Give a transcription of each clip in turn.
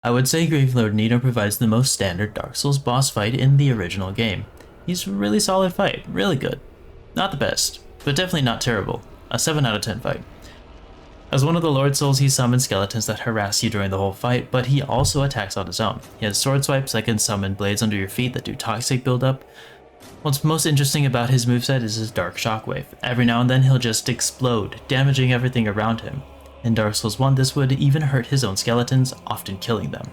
I would say Gravelord Nito provides the most standard Dark Souls boss fight in the original game. He's a really solid fight, really good. Not the best, but definitely not terrible. A 7 out of 10 fight. As one of the Lord Souls, he summons skeletons that harass you during the whole fight, but he also attacks on his own. He has sword swipes that can summon blades under your feet that do toxic buildup. What's most interesting about his moveset is his Dark Shockwave. Every now and then he'll just explode, damaging everything around him. In Dark Souls 1, this would even hurt his own skeletons, often killing them.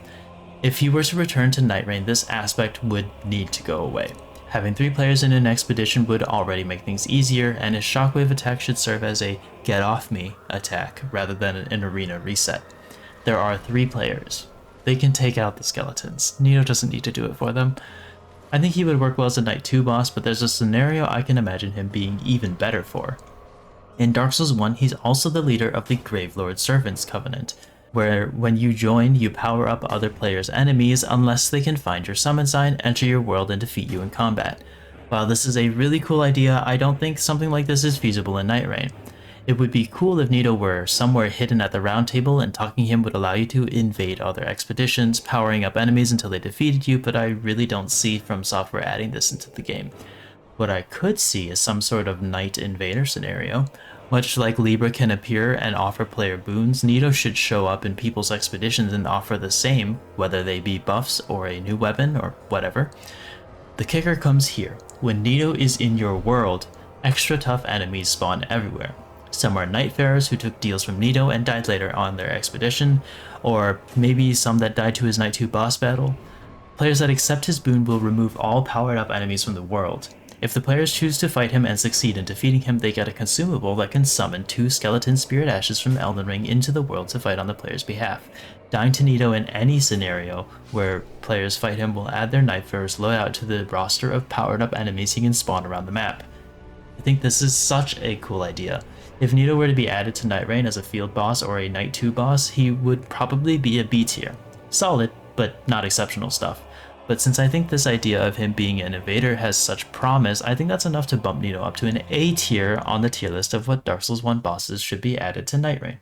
If he were to return to Nightreign, this aspect would need to go away. Having 3 players in an expedition would already make things easier, and his shockwave attack should serve as a get off me attack rather than an arena reset. There are 3 players. They can take out the skeletons. Nito doesn't need to do it for them. I think he would work well as a Knight 2 boss, but there's a scenario I can imagine him being even better for. In Dark Souls 1, he's also the leader of the Gravelord Servants Covenant, where when you join, you power up other players' enemies unless they can find your summon sign, enter your world, and defeat you in combat. While this is a really cool idea, I don't think something like this is feasible in Nightreign. It would be cool if Nito were somewhere hidden at the round table, and talking to him would allow you to invade other expeditions, powering up enemies until they defeated you, but I really don't see FromSoftware adding this into the game. What I could see is some sort of Knight Invader scenario. Much like Libra can appear and offer player boons, Nito should show up in people's expeditions and offer the same, whether they be buffs or a new weapon or whatever. The kicker comes here. When Nito is in your world, extra tough enemies spawn everywhere. Some are Nightfarers who took deals from Nito and died later on their expedition, or maybe some that died to his Knight 2 boss battle. Players that accept his boon will remove all powered up enemies from the world. If the players choose to fight him and succeed in defeating him, they get a consumable that can summon 2 skeleton spirit ashes from Elden Ring into the world to fight on the player's behalf. Dying to Nito in any scenario where players fight him will add their Nightfarers loadout to the roster of powered up enemies he can spawn around the map. I think this is such a cool idea. If Nito were to be added to Nightreign as a field boss or a Knight 2 boss, he would probably be a B tier. Solid, but not exceptional stuff. But since I think this idea of him being an invader has such promise, I think that's enough to bump Nito up to an A tier on the tier list of what Dark Souls 1 bosses should be added to Nightreign.